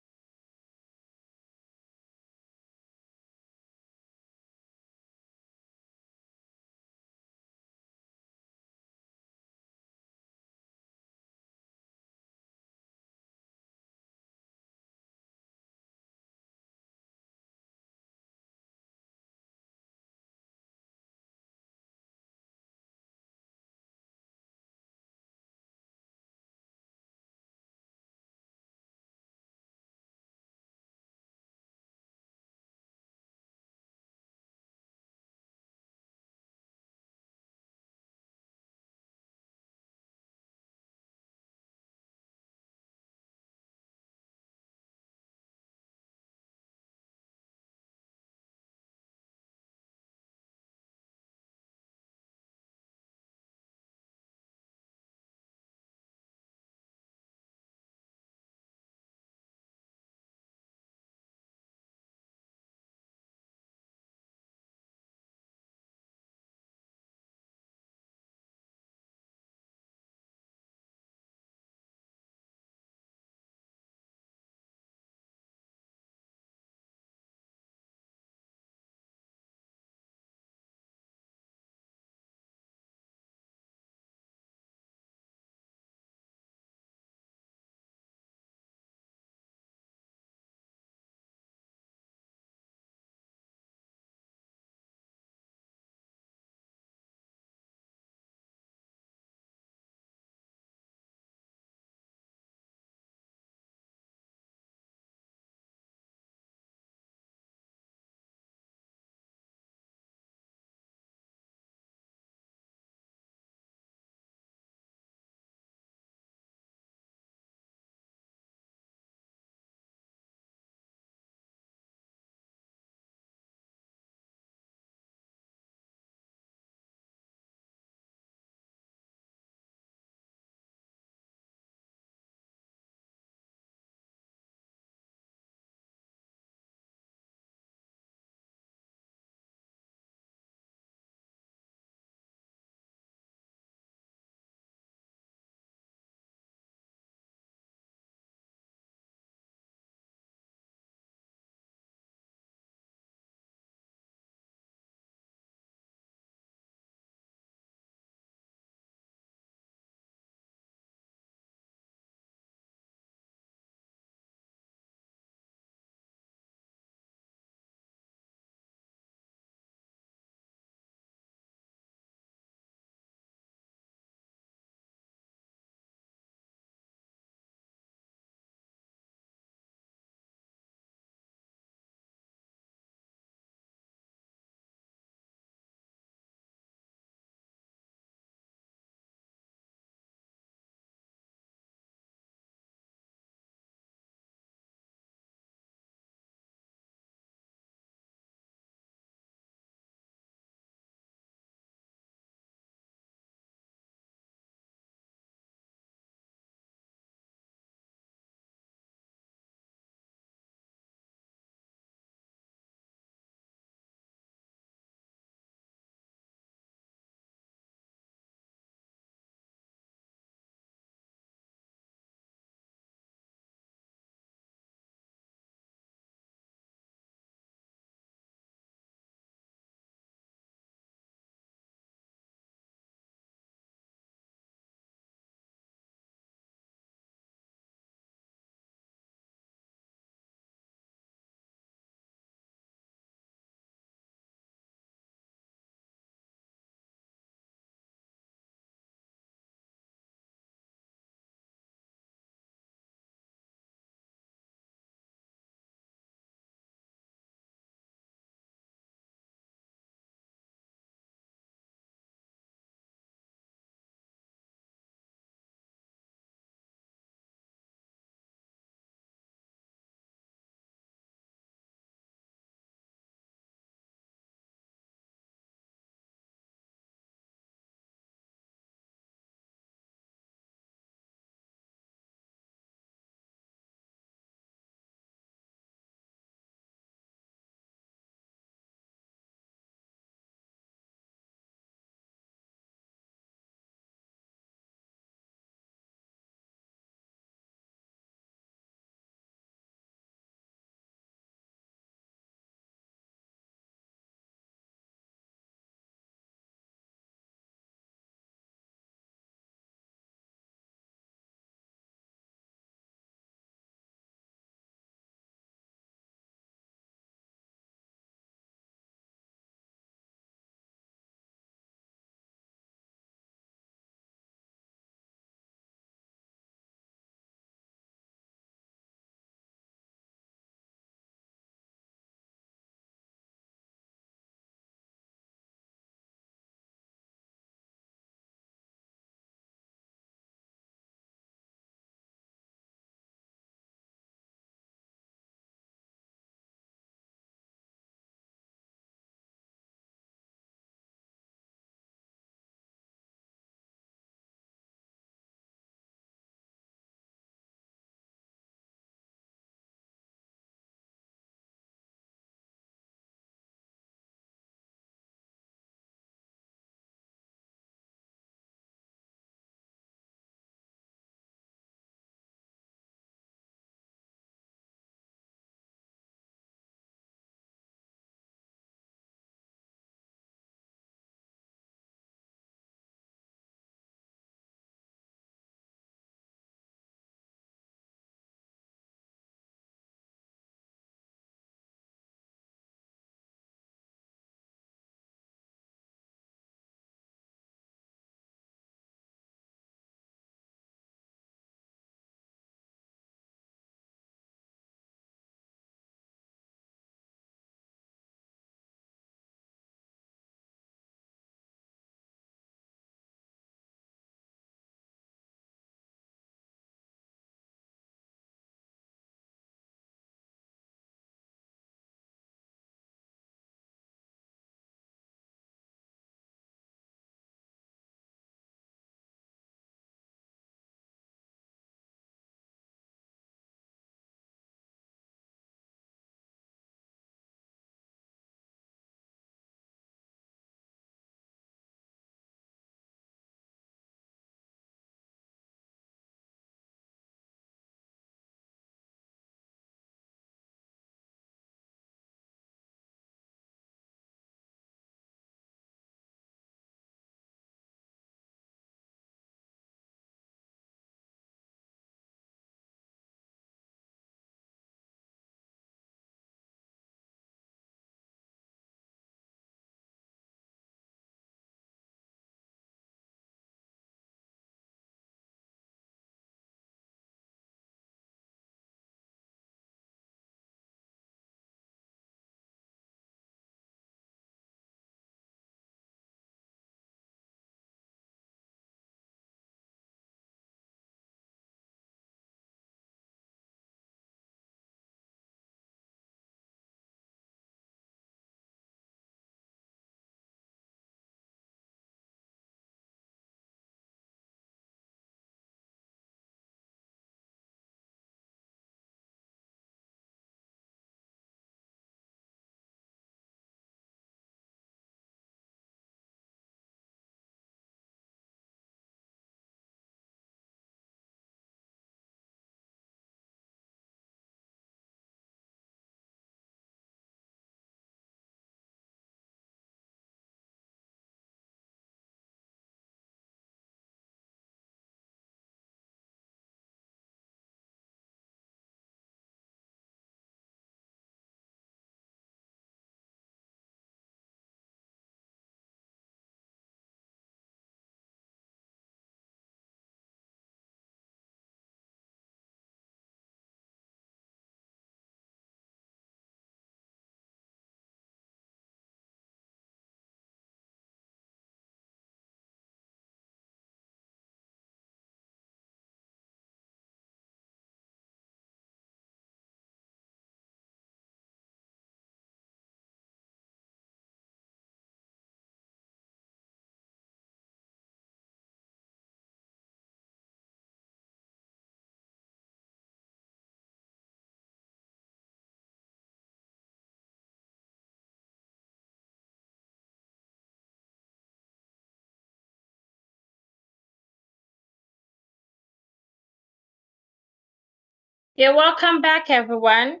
You're welcome back, everyone.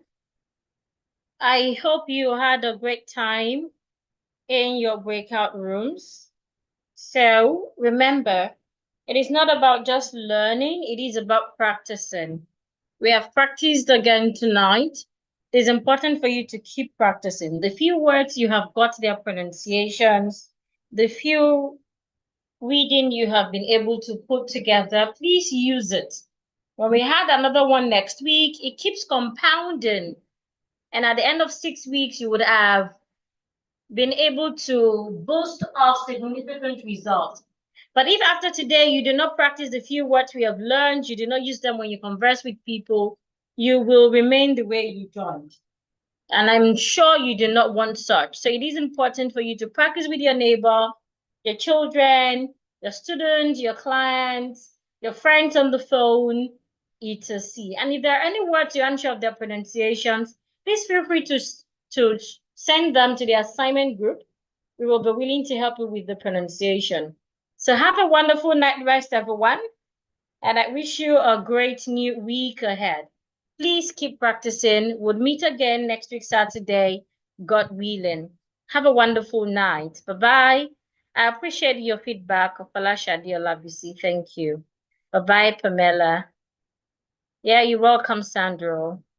I hope you had a great time in your breakout rooms. So remember, it is not about just learning, it is about practicing. We have practiced again tonight. It is important for you to keep practicing. The few words you have got their pronunciations, the few reading you have been able to put together, please use it. When we had another one next week, it keeps compounding. And at the end of 6 weeks, you would have been able to boast of significant results. But if after today you do not practice the few words we have learned, you do not use them when you converse with people, you will remain the way you joined. And I'm sure you do not want such. So it is important for you to practice with your neighbor, your children, your students, your clients, your friends on the phone, etc. And if there are any words you're unsure of their pronunciations, please feel free to send them to the assignment group. We will be willing to help you with the pronunciation. So have a wonderful night rest, everyone. And I wish you a great new week ahead. Please keep practicing. We'll meet again next week, Saturday, God willing. Have a wonderful night. Bye-bye. I appreciate your feedback, Falasha Diolabisi. Thank you. Bye-bye, Pamela. Yeah, you're welcome, Sandro.